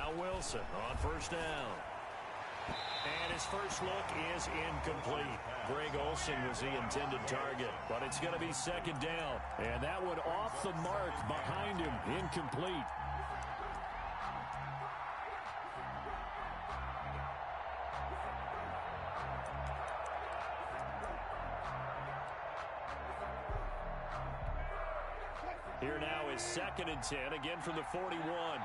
Now Wilson on first down. And his first look is incomplete. Greg Olsen was the intended target, but it's going to be second down. And that one off the mark behind him, incomplete. Here now is 2nd and 10, again from the 41.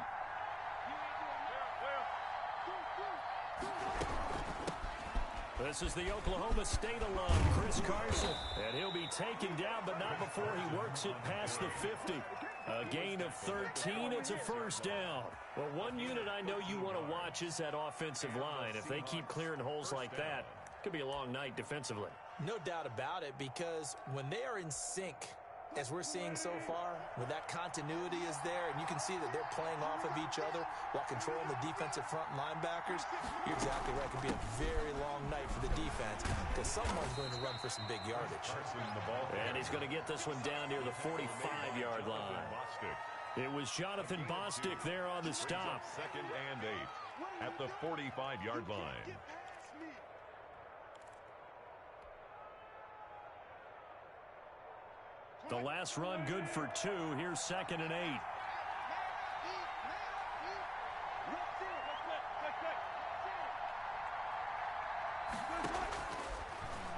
This is the Oklahoma State alum, Chris Carson. And he'll be taken down, but not before he works it past the 50. A gain of 13, it's a first down. Well, one unit I know you want to watch is that offensive line. If they keep clearing holes like that, it could be a long night defensively. No doubt about it, because when they are in sync, as we're seeing so far, when that continuity is there and you can see that they're playing off of each other while controlling the defensive front linebackers, you're exactly right. It could be a very long night for the defense because someone's going to run for some big yardage. And he's going to get this one down near the 45-yard line. It was Jonathan Bostic there on the stop. 2nd and 8 at the 45-yard line. The last run good for 2. Here's 2nd and 8.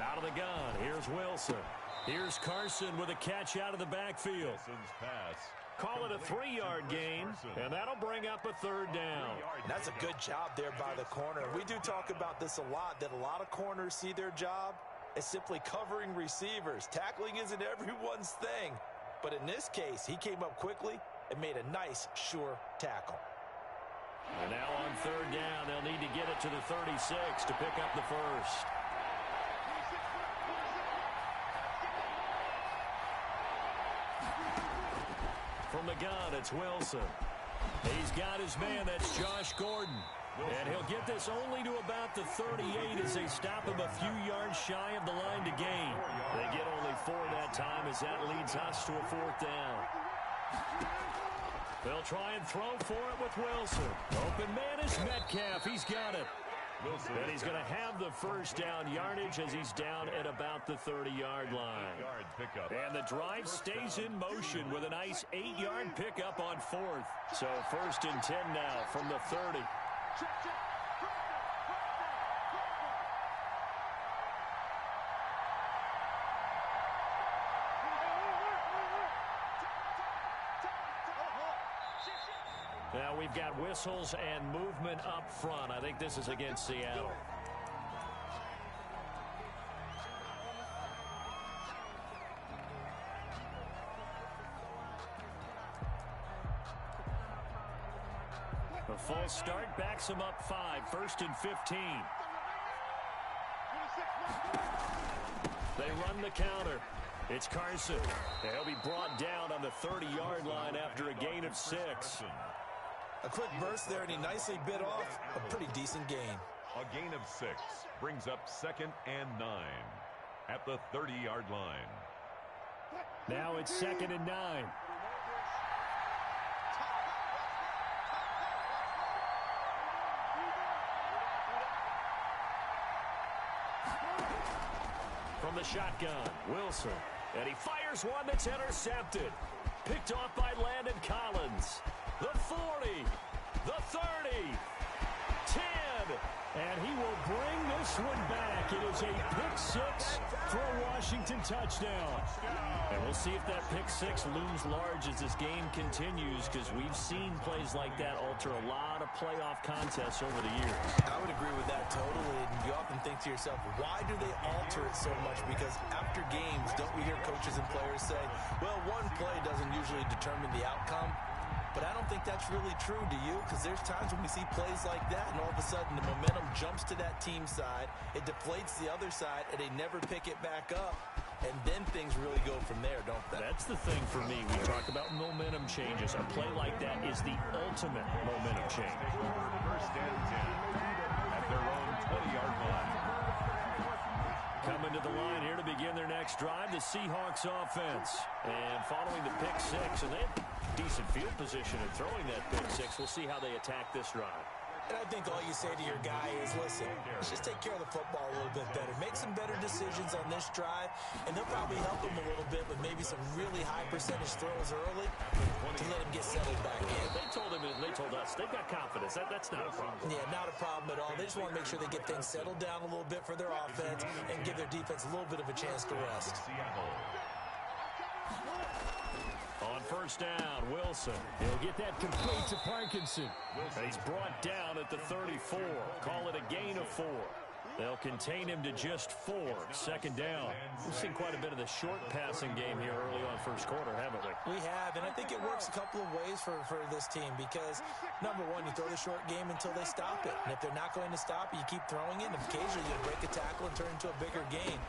Out of the gun. Here's Wilson. Here's Carson with a catch out of the backfield. Wilson's pass. Call it a 3-yard gain, and that'll bring up a 3rd down. That's a good job there by the corner. We do talk about this a lot, that a lot of corners see their job as simply covering receivers. Tackling isn't everyone's thing. But in this case, he came up quickly and made a nice, sure tackle. And now on 3rd down, they'll need to get it to the 36 to pick up the first. From the gun, it's Wilson. He's got his man, that's Josh Gordon. And he'll get this only to about the 38 as they stop him a few yards shy of the line to gain. They get only 4 that time as that leads us to a 4th down. They'll try and throw for it with Wilson. Open man is Metcalf. He's got it. And he's going to have the first down yardage as he's down at about the 30-yard line. And the drive stays in motion with a nice 8-yard pickup on 4th. So 1st and 10 now from the 30. Now we've got whistles and movement up front. I think this is against Seattle. A full start backs him up 5, 1st and 15. They run the counter. It's Carson. He'll be brought down on the 30-yard line after a gain of 6. A quick burst there, and he nicely bit off a pretty decent gain. A gain of 6 brings up 2nd and 9 at the 30-yard line. Now it's 2nd and 9. From the shotgun, Wilson. And he fires one that's intercepted. Picked off by Landon Collins. The 40, the 30, 10, and he will bring this one back. It is a pick-6 for a Washington touchdown. And we'll see if that pick-6 looms large as this game continues, because we've seen plays like that alter a lot of playoff contests over the years. I would agree with that totally. And you often think to yourself, why do they alter it so much? Because after games, don't we hear coaches and players say, well, one play doesn't usually determine the outcome? But I don't think that's really true, do you? Because there's times when we see plays like that, and all of a sudden the momentum jumps to that team side, it deflates the other side, and they never pick it back up. And then things really go from there, don't they? That's the thing for me. We talk about momentum changes. A play like that is the ultimate momentum change. 1st and 10 at their own 20-yard line. Coming to the line here to begin their next drive, the Seahawks offense. And following the pick-6, and they Decent field position in throwing that pick six. We'll see how they attack this drive. And I think all you say to your guy is, listen, let's just take care of the football a little bit better. Make some better decisions on this drive, and they'll probably help him a little bit with maybe some really high percentage throws early to let him get settled back in. They told him, and they told us, they've got confidence. That's not a problem. Yeah, not a problem at all. They just want to make sure they get things settled down a little bit for their offense and give their defense a little bit of a chance to rest. On first down, Wilson. He'll get that complete to Parkinson. He's brought down at the 34. Call it a gain of 4. They'll contain him to just 4. Second down. We've seen quite a bit of the short passing game here early on first quarter, haven't we? We have, and I think it works a couple of ways for this team because, number one, you throw the short game until they stop it. And if they're not going to stop it, you keep throwing it, and occasionally you break a tackle and turn into a bigger gain.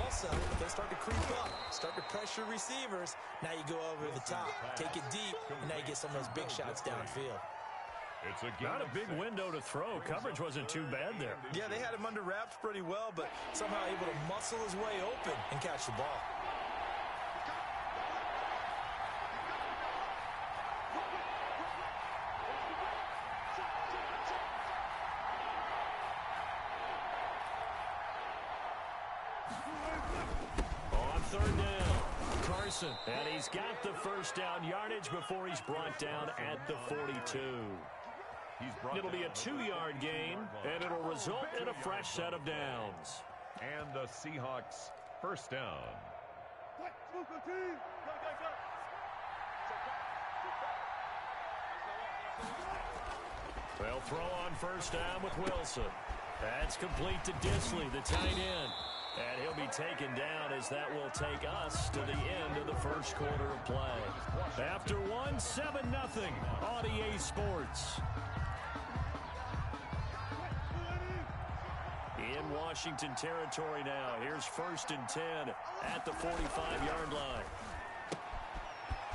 Also, if they start to creep up, start to pressure receivers, now you go over the top, take it deep, and now you get some of those big shots downfield. It's not a big window to throw. Coverage wasn't too bad there. Yeah, they had him under wraps pretty well, but somehow able to muscle his way open and catch the ball. On third down, Carson. And he's got the first down yardage before he's brought down at the 42. It'll be a 2-yard gain, and it'll result in a fresh set of downs. And the Seahawks first down. They'll throw on first down with Wilson. That's complete to Disley, the tight end. And he'll be taken down as that will take us to the end of the first quarter of play. After 7-0 on EA Sports. In Washington territory now. Here's 1st and 10 at the 45-yard line.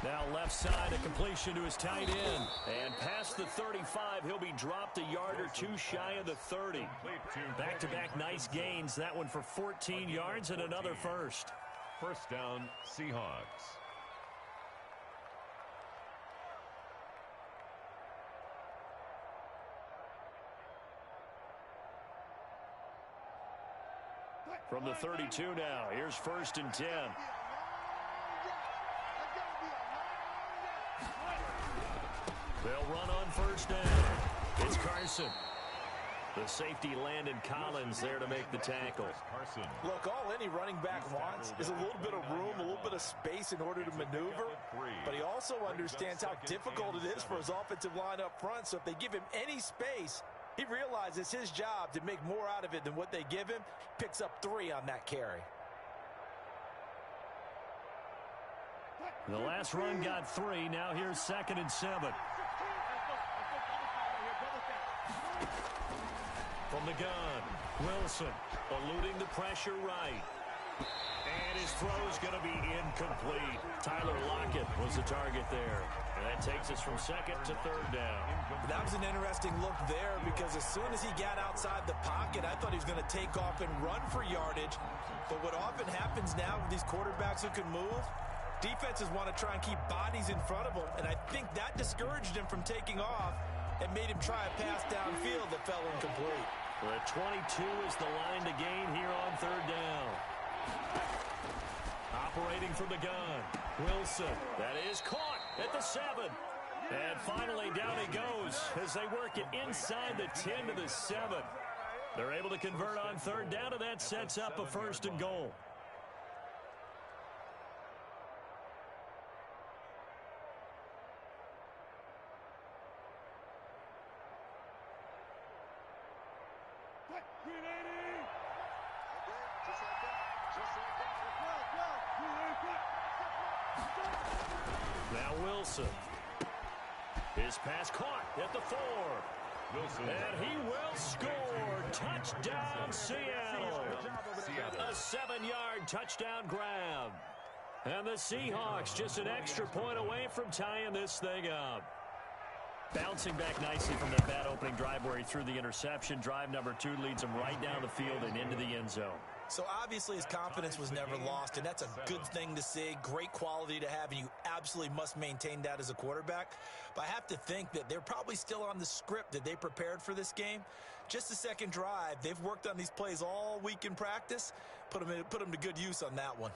Now left side, a completion to his tight end. And past the 35, he'll be dropped a yard or two shy of the 30. Back-to-back nice gains. That one for 14 yards and another first. First down, Seahawks. From the 32 now, here's 1st and 10. They'll run on first down. It's Carson. The safety, Landon Collins, there to make the tackle. Look, all any running back wants is a little bit of room, a little bit of space in order to maneuver. But he also understands how difficult it is for his offensive line up front. So if they give him any space, he realizes his job to make more out of it than what they give him. Picks up 3 on that carry. The last run got 3. Now here's 2nd and 7. From the gun, Wilson eluding the pressure right. And his throw is going to be incomplete. Tyler Lockett was the target there. And that takes us from 2nd to 3rd down. That was an interesting look there because as soon as he got outside the pocket, I thought he was going to take off and run for yardage. But what often happens now with these quarterbacks who can move, defenses want to try and keep bodies in front of them. And I think that discouraged him from taking off and made him try a pass downfield that fell incomplete. The 22 is the line to gain here on 3rd down. Operating from the gun, Wilson. That is caught at the 7. And finally down he goes as they work it inside the 10 to the 7. They're able to convert on 3rd down, and that sets up a 1st and goal. Now Wilson. His pass caught at the 4. Wilson. And he will score. Touchdown, Seattle. A 7-yard touchdown grab. And the Seahawks just an extra point away from tying this thing up. Bouncing back nicely from that bad opening drive where he threw the interception. Drive number 2 leads him right down the field and into the end zone. So obviously his confidence was never lost, and that's a good thing to see, great quality to have, and you absolutely must maintain that as a quarterback. But I have to think that they're probably still on the script that they prepared for this game. Just the second drive, they've worked on these plays all week in practice. Put them to good use on that one.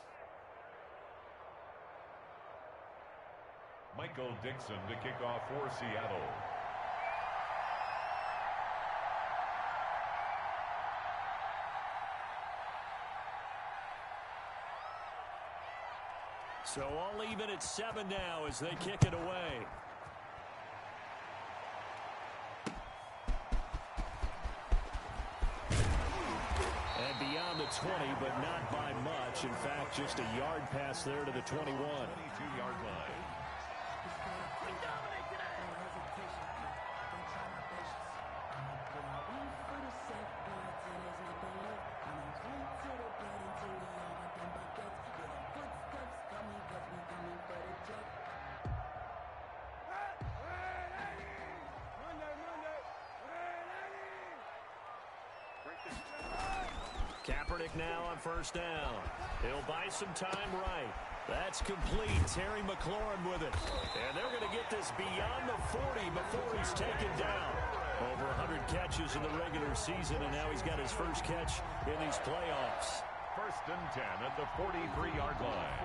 Michael Dixon to kick off for Seattle. So all even at 7 now as they kick it away. And beyond the 20, but not by much. In fact, just a yard pass there to the 21. 22-yard line. Kaepernick now on first down. He'll buy some time right. That's complete. Terry McLaurin with it. And they're going to get this beyond the 40 before he's taken down. Over 100 catches in the regular season, and now he's got his first catch in these playoffs. First and 10 at the 43-yard line.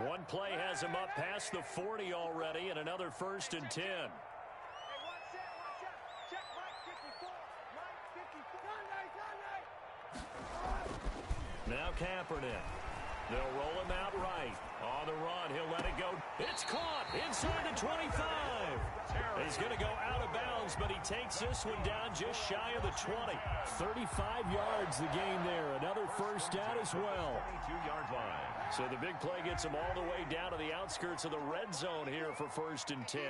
One play has him up past the 40 already, and another first and 10. Now Kaepernick. They'll roll him out right. On the run, he'll let it go. It's caught inside the 25. He's going to go out of bounds, but he takes this one down just shy of the 20. 35 yards the game there. Another first down as well. 22-yard line. So the big play gets him all the way down to the outskirts of the red zone here for first and 10.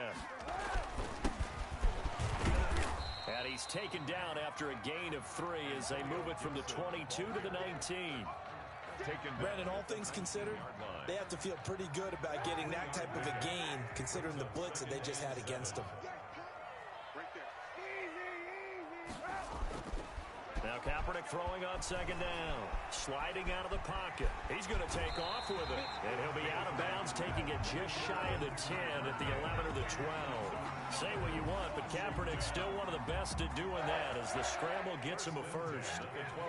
And he's taken down after a gain of 3 as they move it from the 22 to the 19. Brandon, all things considered, they have to feel pretty good about getting that type of a gain, considering the blitz that they just had against them. Now Kaepernick throwing on second down. Sliding out of the pocket. He's going to take off with it. And he'll be out of bounds, taking it just shy of the 10 at the 11 or the 12. Say what you want, but Kaepernick's still one of the best at doing that as the scramble gets him a first.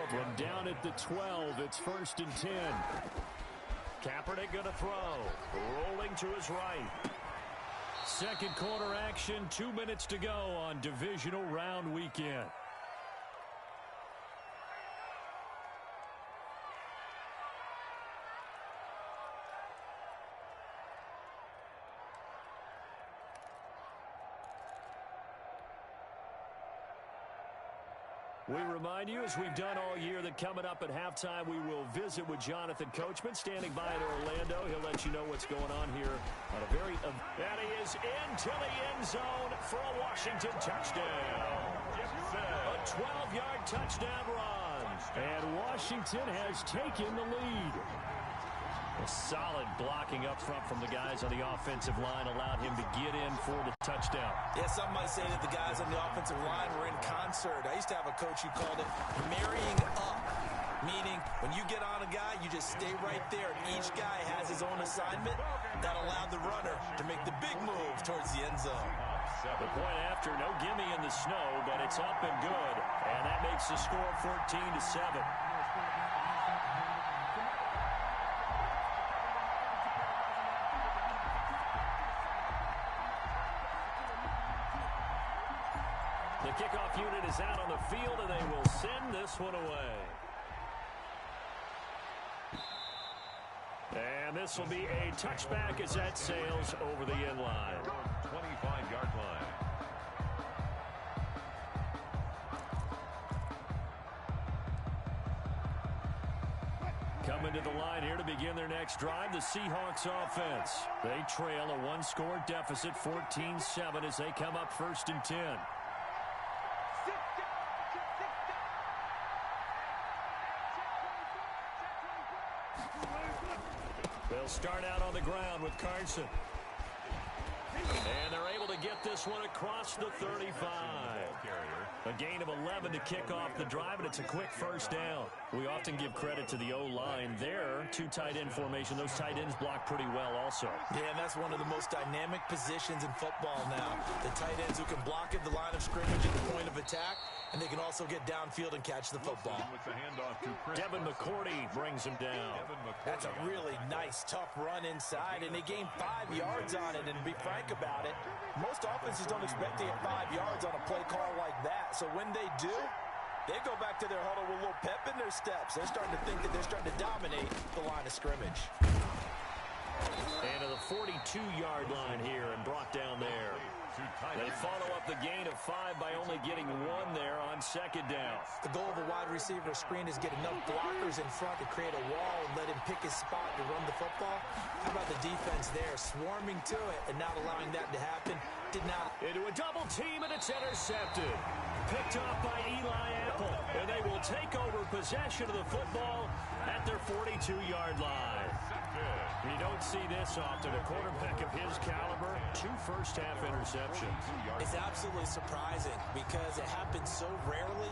From down at the 12, it's first and 10. Kaepernick going to throw. Rolling to his right. Second quarter action, 2 minutes to go on divisional round weekend. We remind you, as we've done all year, that coming up at halftime, we will visit with Jonathan Coachman, standing by in Orlando. He'll let you know what's going on here on a very... And he is into the end zone for a Washington touchdown. A 12-yard touchdown run. And Washington has taken the lead. A solid blocking up front from the guys on the offensive line allowed him to get in for the touchdown. Yeah, some might say that the guys on the offensive line were in concert. I used to have a coach who called it marrying up, meaning when you get on a guy, you just stay right there. Each guy has his own assignment. That allowed the runner to make the big move towards the end zone. The point after, no gimme in the snow, but it's up and good. And that makes the score 14-7. The kickoff unit is out on the field, and they will send this one away. And this will be a touchback as that sails over the end line. 25-yard line. Coming to the line here to begin their next drive, the Seahawks offense. They trail a one-score deficit, 14-7, as they come up 1st and 10. They'll start out on the ground with Carson. And they're able to get this one across the 35. A gain of 11 to kick off the drive, and it's a quick first down. We often give credit to the O-line there. 2 tight end formation. Those tight ends block pretty well also. Yeah, and that's one of the most dynamic positions in football now. The tight ends who can block at the line of scrimmage at the point of attack, and they can also get downfield and catch the football. Devin McCourty brings him down. That's a really nice, tough run inside, and they gained 5 yards on it. And to be frank about it, most offenses don't expect to get 5 yards on a play call like that. So when they do, they go back to their huddle with a little pep in their steps. They're starting to think that they're starting to dominate the line of scrimmage. And to the 42-yard line here and brought down there. They follow up the gain of 5 by only getting 1 there on 2nd down. The goal of a wide receiver screen is get enough blockers in front to create a wall and let him pick his spot to run the football. How about the defense there, swarming to it and not allowing that to happen? Did not. Into a double team, and it's intercepted. Picked off by Eli Apple, and they will take over possession of the football at their 42-yard line. You don't see this often. A quarterback of his caliber, 2 first-half interceptions. It's absolutely surprising because it happens so rarely.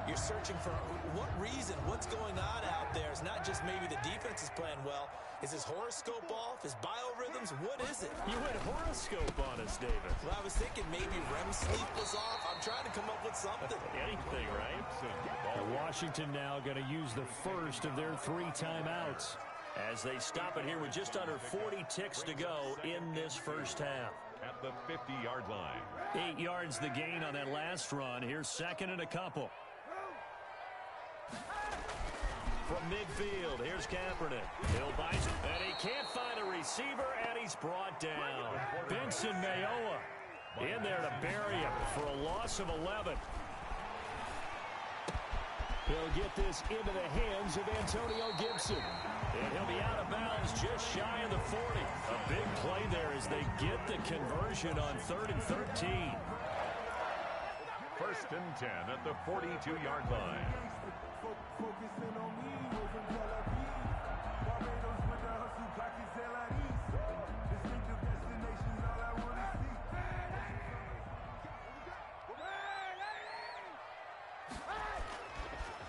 You're searching for what reason, what's going on out there. It's not just maybe the defense is playing well. Is his horoscope off? His biorhythms? What is it? You went horoscope on us, David. Well, I was thinking maybe REM sleep was off. I'm trying to come up with something. Anything, right? Washington now going to use the first of their 3 timeouts as they stop it here with just under 40 ticks to go in this first half. At the 50-yard line. 8 yards the gain on that last run. Here's 2nd and a couple. From midfield, here's Kaepernick. He'll bite, and he can't find a receiver, and he's brought down. Benson Mayowa in there to bury him for a loss of 11. He'll get this into the hands of Antonio Gibson. And he'll be out of bounds just shy of the 40. A big play there as they get the conversion on 3rd and 13. 1st and 10 at the 42-yard line.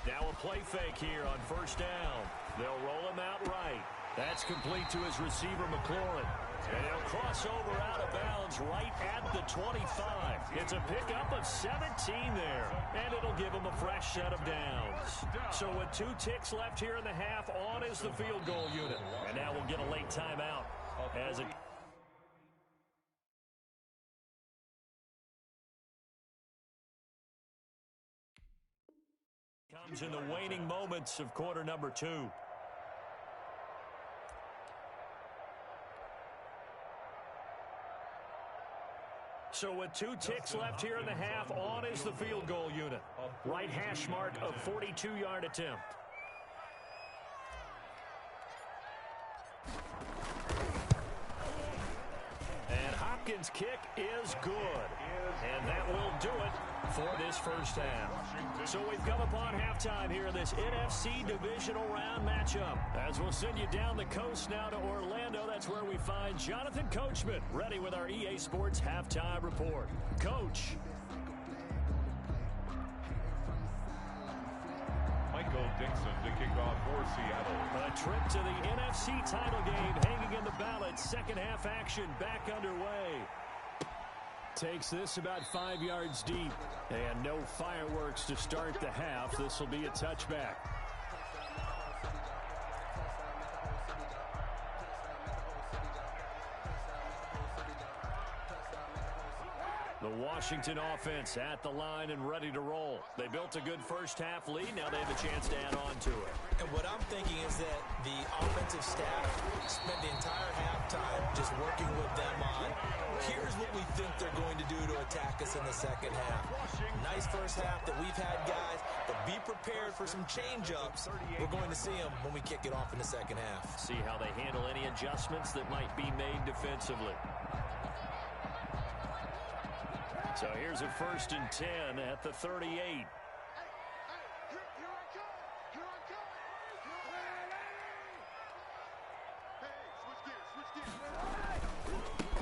Now a play fake here on 1st down. They'll roll him out right. That's complete to his receiver, McLaurin. And he'll cross over out of bounds right at the 25. It's a pickup of 17 there. And it'll give him a fresh set of downs. So with 2 ticks left here in the half, on is the field goal unit. And now we'll get a late timeout as it... comes in the waning moments of quarter number 2. So with 2 ticks left here in the half, on is the field goal unit. Right hash mark of 42-yard attempt. And Hopkins' kick is good. And that will do it for this first half. So we've come upon halftime here in this NFC Divisional Round matchup. As we'll send you down the coast now to Orlando, that's where we find Jonathan Coachman ready with our EA Sports Halftime Report. Coach. Michael Dixon to kick off for Seattle. A trip to the NFC title game hanging in the balance. Second half action back underway. Takes this about 5 yards deep. And no fireworks to start the half. This will be a touchback. The Washington offense at the line and ready to roll. They built a good first half lead. Now they have a chance to add on to it. And what I'm thinking is that the offensive staff spent the entire halftime just working with them on, here's what we think they're going to do to attack us in the second half. Nice first half that we've had, guys. The be prepared for some change-ups. We're going to see them when we kick it off in the second half. See how they handle any adjustments that might be made defensively. So here's a 1st and 10 at the 38.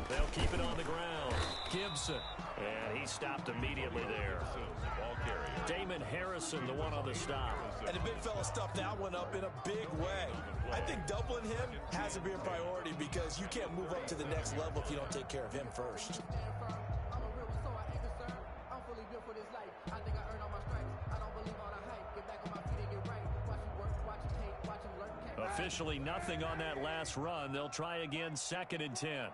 They'll keep it on the ground. Gibson. And he stopped immediately there. Damon Harrison, the one on the stop. And the big fella stuffed that one up in a big way. I think doubling him has to be a priority because you can't move up to the next level if you don't take care of him first. Officially nothing on that last run. They'll try again, 2nd and 10.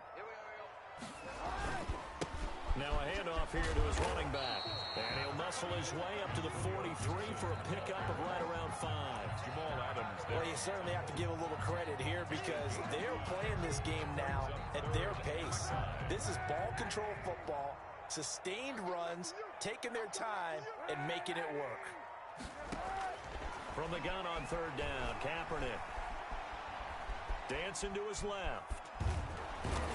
Now a handoff here to his running back. And he'll muscle his way up to the 43 for a pickup of right around 5. Jamal Adams. Well, you certainly have to give a little credit here because they're playing this game now at their pace. This is ball control football, sustained runs, taking their time, and making it work. From the gun on 3rd down, Kaepernick. Dancing to his left.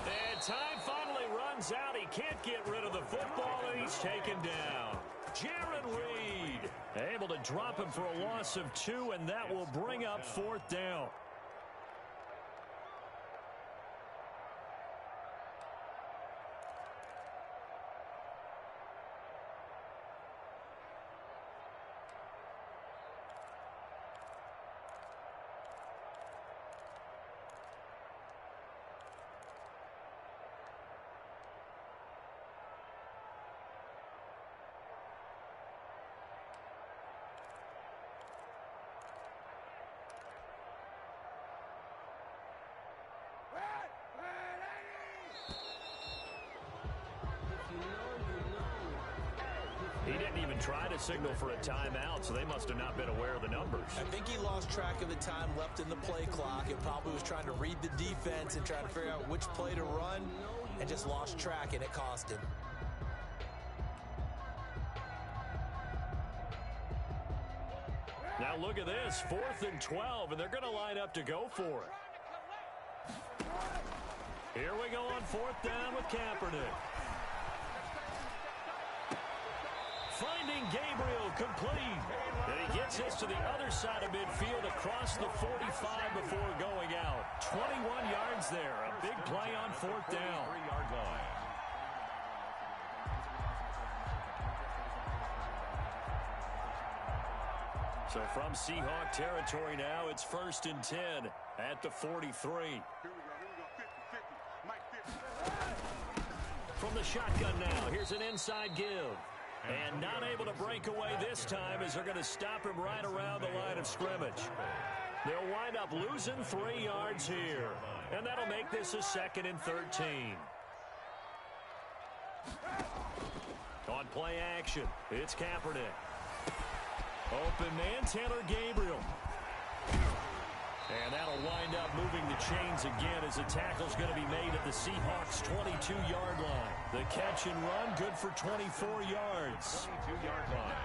And time finally runs out. He can't get rid of the football, and he's taken down. Jaron Reed able to drop him for a loss of 2, and that will bring up 4th down. He didn't even try to signal for a timeout, so they must have not been aware of the numbers. I think he lost track of the time left in the play clock and probably was trying to read the defense and trying to figure out which play to run and just lost track, and it cost him. Now look at this, 4th and 12, and they're going to line up to go for it. Here we go on 4th down with Kaepernick. Finding Gabriel complete. And he gets us to the other side of midfield across the 45 before going out. 21 yards there. A big play on 4th down. 3-yard line. So from Seahawk territory now, it's 1st and 10 at the 43. From the shotgun now, here's an inside give. And not able to break away this time as they're going to stop him right around the line of scrimmage. They'll wind up losing 3 yards here. And that'll make this a 2nd and 13. On play action, it's Kaepernick. Open man, Taylor Gabriel. And that'll wind up moving the chains again as the tackle's going to be made at the Seahawks' 22-yard line. The catch and run, good for 24 yards. 22-yard line.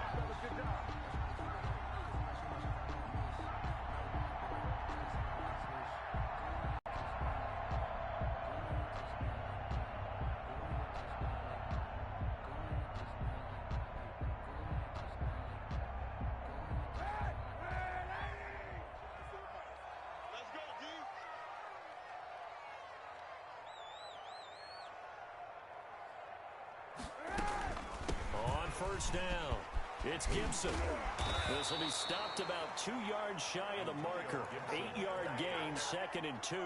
First down. It's Gibson. This will be stopped about 2 yards shy of the marker. 8-yard gain, 2nd and 2.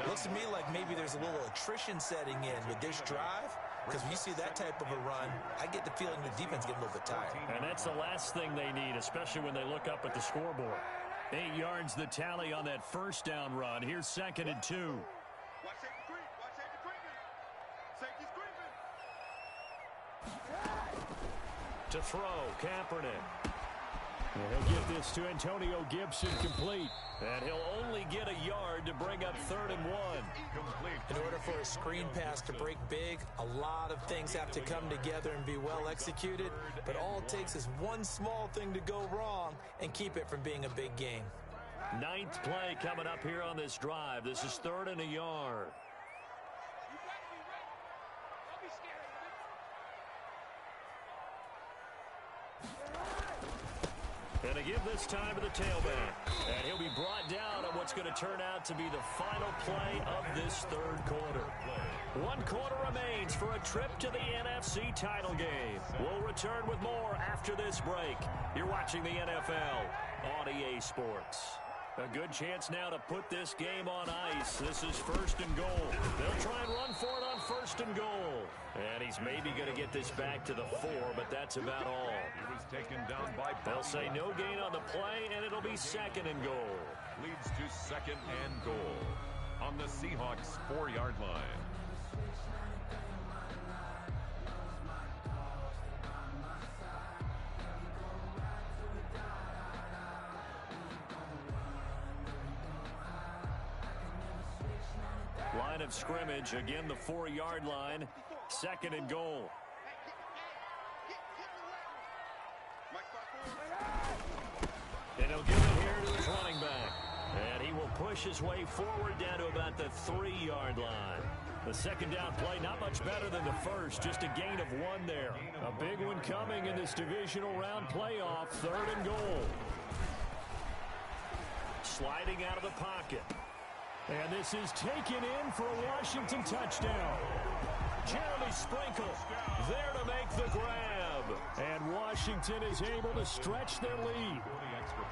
Looks to me like maybe there's a little attrition setting in with this drive, because when you see that type of a run, I get the feeling the defense getting a little bit tired. And that's the last thing they need, especially when they look up at the scoreboard. 8 yards the tally on that first down run. Here's 2nd and 2. To throw, Kaepernick. And he'll get pass to Antonio Gibson complete. And he'll only get a yard to bring up 3rd and 1. In order for a screen pass to break big, a lot of things have to come together and be well executed. But all it takes is one small thing to go wrong and keep it from being a big game. 9th play coming up here on this drive. This is 3rd and a yard. And to give this time to the tailback. And he'll be brought down on what's going to turn out to be the final play of this 3rd quarter. 1 quarter remains for a trip to the NFC title game. We'll return with more after this break. You're watching the NFL on EA Sports. A good chance now to put this game on ice. This is 1st and goal. They'll try and run for it on 1st and goal. And he's maybe going to get this back to the 4, but that's about all. He was taken down by... They'll say no gain on the play, and it'll be 2nd and goal. Leads to 2nd and goal on the Seahawks' 4-yard line. Line of scrimmage, again the 4-yard line, 2nd and goal. And he'll give it here to his running back. And he will push his way forward down to about the 3-yard line. The 2nd down play, not much better than the first, just a gain of 1 there. A big one coming in this divisional round playoff, 3rd and goal. Sliding out of the pocket. And this is taken in for a Washington touchdown. Jeremy Sprinkle there to make the grab. And Washington is able to stretch their lead.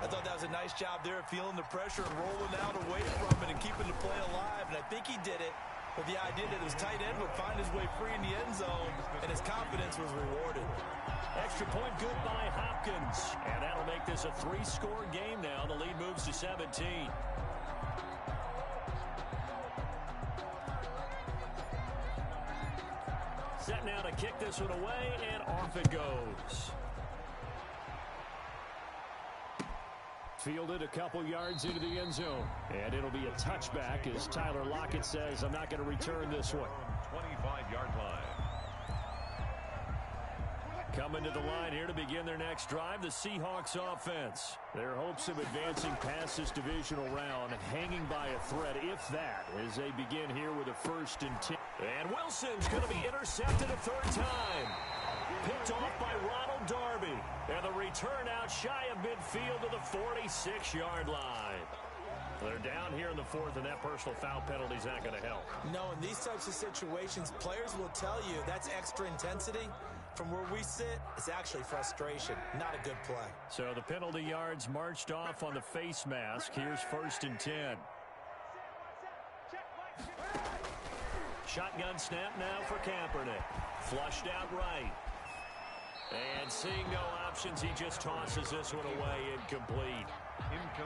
I thought that was a nice job there, feeling the pressure and rolling out away from it and keeping the play alive. And I think he did it with the idea that his tight end would find his way free in the end zone, and his confidence was rewarded. Extra point good by Hopkins. And that'll make this a 3-score game now. The lead moves to 17. Set now to kick this one away, and off it goes. Fielded a couple yards into the end zone. And it'll be a touchback as Tyler Lockett says, I'm not going to return this one. 25-yard line. Coming to the line here to begin their next drive, the Seahawks offense. Their hopes of advancing past this divisional round hanging by a thread, if that, as they begin here with a 1st and 10. And Wilson's going to be intercepted a 3rd time. Picked off by Ronald Darby. And the return out shy of midfield to the 46-yard line. They're down here in the 4th, and that personal foul penalty is not going to help. No, in these types of situations, players will tell you that's extra intensity. From where we sit, it's actually frustration, not a good play. So the penalty yards marched off on the face mask. Here's 1st and 10. Shotgun snap now for Kaepernick. Flushed out right. And seeing no options, he just tosses this one away incomplete.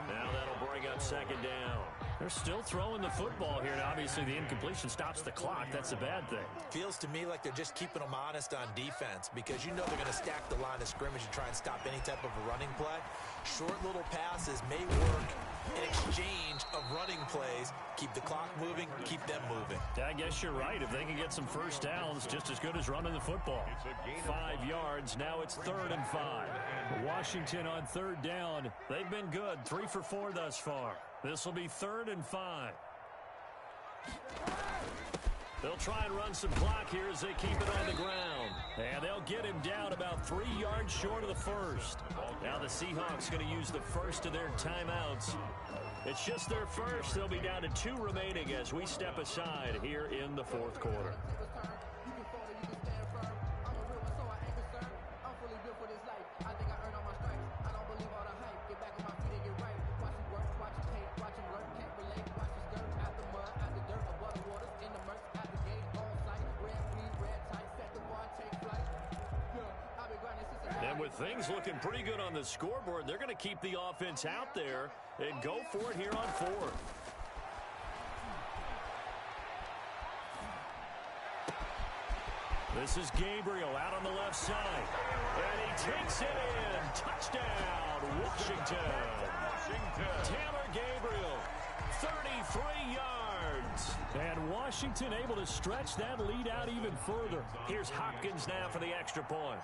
Now that'll bring up 2nd down. They're still throwing the football here, and obviously the incompletion stops the clock. That's a bad thing. Feels to me like they're just keeping them honest on defense because you know they're going to stack the line of scrimmage and try and stop any type of a running play. Short little passes may work in exchange of running plays. Keep the clock moving, keep them moving. I guess you're right. If they can get some 1st downs, just as good as running the football. 5 yards. Now it's 3rd and 5. Washington on 3rd down. They've been good. 3 for 4 thus far. This will be 3rd and 5. They'll try and run some clock here as they keep it on the ground. And they'll get him down about 3 yards short of the 1st. Now the Seahawks going to use the first of their timeouts. It's just their first. They'll be down to 2 remaining as we step aside here in the 4th quarter. And with things looking pretty good on the scoreboard, they're going to keep the offense out there and go for it here on 4th. This is Gabriel out on the left side. And he takes it in. Touchdown, Washington. Taylor Gabriel, 33 yards. And Washington able to stretch that lead out even further. Here's Hopkins now for the extra point.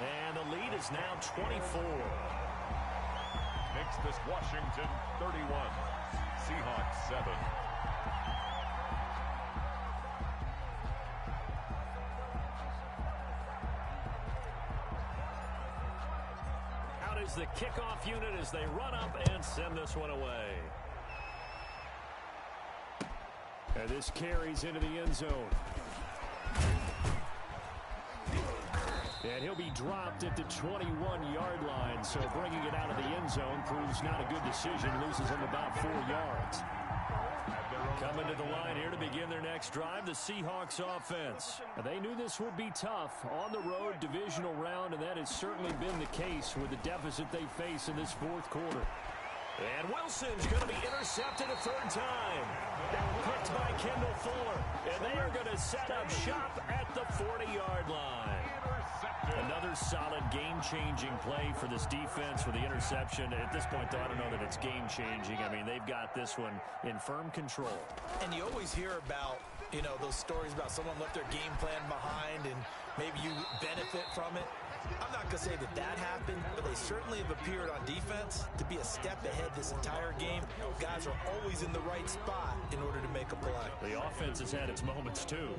And the lead is now 24. Makes this Washington 31. Seahawks 7. Out is the kickoff unit as they run up and send this one away. And this carries into the end zone. And he'll be dropped at the 21-yard line, so bringing it out of the end zone proves not a good decision. Loses him about 4 yards. Coming to the line here to begin their next drive, the Seahawks offense. They knew this would be tough on the road, divisional round, and that has certainly been the case with the deficit they face in this fourth quarter. And Wilson's going to be intercepted a third time. Picked by Kendall Fuller. And they are going to set up shop at the 40-yard line. Another solid game-changing play for this defense with the interception. At this point, though, I don't know that it's game-changing. I mean, they've got this one in firm control. And you always hear about, those stories about someone left their game plan behind and maybe you benefit from it. I'm not going to say that that happened, but they certainly have appeared on defense to be a step ahead this entire game. Guys are always in the right spot in order to make a play. The offense has had its moments, too.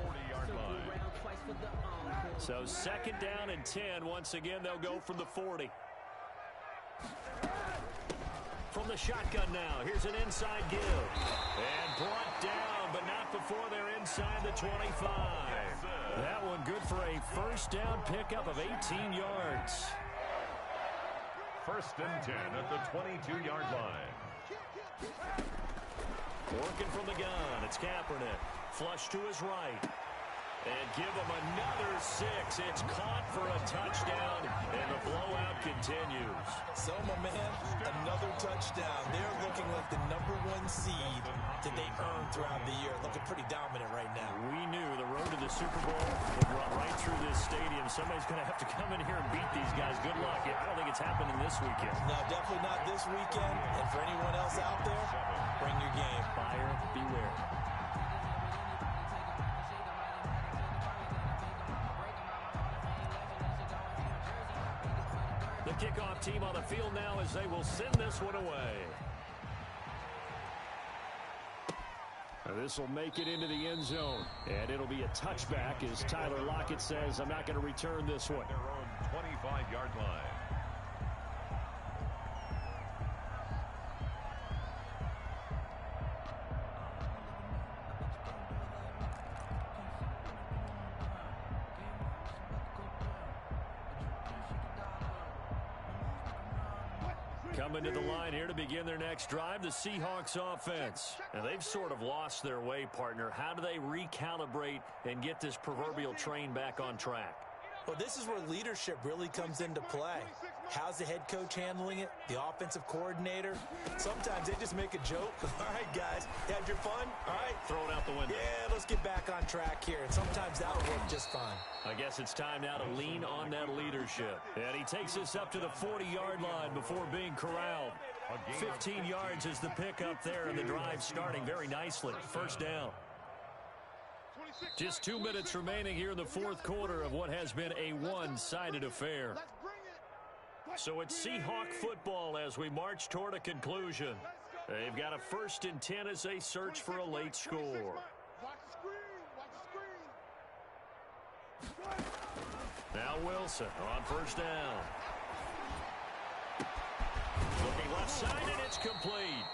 So 2nd down and 10. Once again, they'll go from the 40. From the shotgun now, here's an inside give. And brought down, but not before they're inside the 25. That one good for a first down pickup of 18 yards. 1st and 10 at the 22-yard line. Working from the gun, it's Kaepernick. Flush to his right. And give him another 6. It's caught for a touchdown, and the blowout continues. So, my man, another touchdown. They're looking like the #1 seed that they earned throughout the year. Looking pretty dominant right now. We knew the road to the Super Bowl would run right through this stadium. Somebody's going to have to come in here and beat these guys. Good luck. I don't think it's happening this weekend. No, definitely not this weekend. And for anyone else out there, bring your game. Buyer beware. The kickoff team on the field now as they will send this one away. This will make it into the end zone. And it'll be a touchback as Tyler Lockett says, I'm not going to return this one. Their own 25-yard line. Coming to the line here to begin their next drive, the Seahawks offense. And they've sort of lost their way, partner. How do they recalibrate and get this proverbial train back on track? Well, this is where leadership really comes into play. How's the head coach handling it? The offensive coordinator? Sometimes they just make a joke. All right, guys, you had your fun? All right. Throw it out the window. Yeah, let's get back on track here. And sometimes that'll work just fine. I guess it's time now to lean on that leadership. And he takes us up to the 40-yard line before being corralled. 15 yards is the pickup there, and the drive starting very nicely. First down. Just 2 minutes remaining here in the fourth quarter of what has been a one-sided affair. So it's Seahawk football as we march toward a conclusion. They've got a 1st and 10 as they search for a late score. Now Wilson on first down. Looking left side, and it's complete.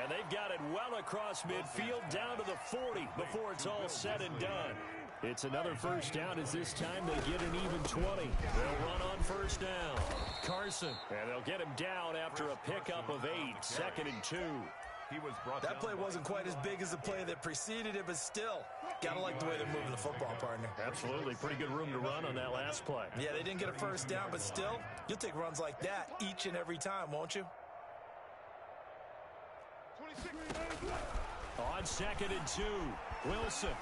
And they've got it well across midfield down to the 40 before it's all said and done. It's another first down as this time they get an even 20. They'll run on first down. Carson, and they'll get him down after a pickup of 8, 2nd and 2. That play wasn't quite as big as the play that preceded it, but still, gotta like the way they're moving the football, partner. Absolutely. Pretty good room to run on that last play. Yeah, they didn't get a first down, but still, you'll take runs like that each and every time, won't you? On 2nd and 2, Wilson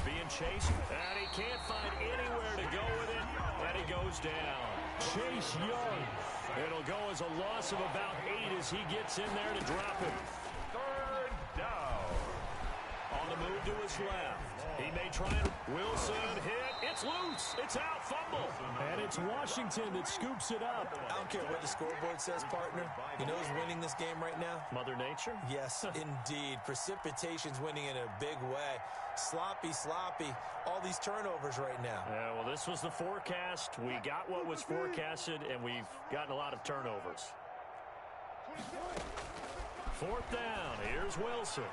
being chased, and he can't find anywhere to go with it, and he goes down. Chase Young. It'll go as a loss of about 8 as he gets in there to drop him. Third down. On the move to his left. He may try and Wilson hit. It's loose. It's out. Fumble. And it's Washington that scoops it up. I don't care what the scoreboard says, partner. You know who's winning this game right now? Mother Nature? Yes, indeed. Precipitation's winning in a big way. Sloppy. All these turnovers right now. Yeah, well, this was the forecast. We got what was forecasted, and we've gotten a lot of turnovers. 4th down. Here's Wilson.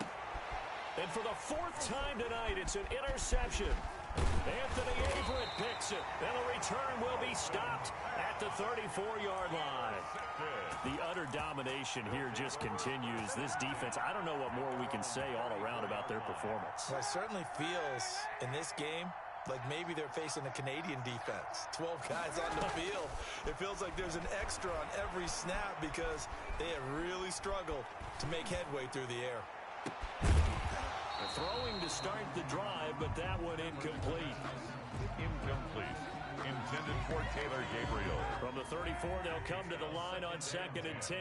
And for the 4th time tonight, it's an interception. Anthony Averett picks it. And the return will be stopped at the 34-yard line. The utter domination here just continues. This defense, I don't know what more we can say all around about their performance. Well, it certainly feels in this game like maybe they're facing a Canadian defense. 12 guys on the field. It feels like there's an extra on every snap because they have really struggled to make headway through the air. Throwing to start the drive, but that one incomplete. Incomplete. Intended for Taylor Gabriel. From the 34, they'll come to the line on 2nd and 10.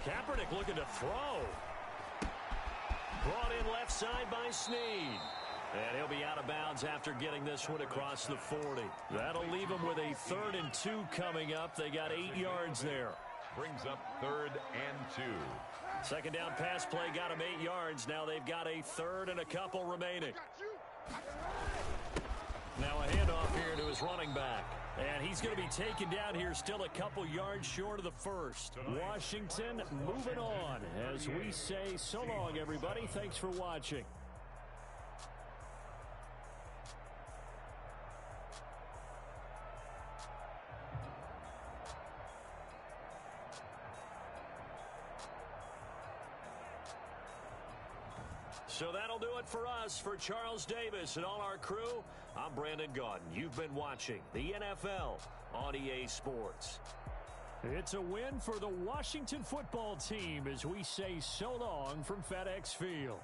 Kaepernick looking to throw. Brought in left side by Snead. And he'll be out of bounds after getting this one across the 40. That'll leave them with a 3rd and 2 coming up. They got 8 yards there. Brings up 3rd and 2. 2nd down pass play got them 8 yards. Now they've got a 3rd and a couple remaining. Now a handoff here to his running back. And he's going to be taken down here still a couple yards short of the 1st. Washington moving on as we say so long, everybody. Thanks for watching. So that'll do it for us. For Charles Davis and all our crew, I'm Brandon Gaudin. You've been watching the NFL on EA Sports. It's a win for the Washington football team as we say so long from FedEx Field.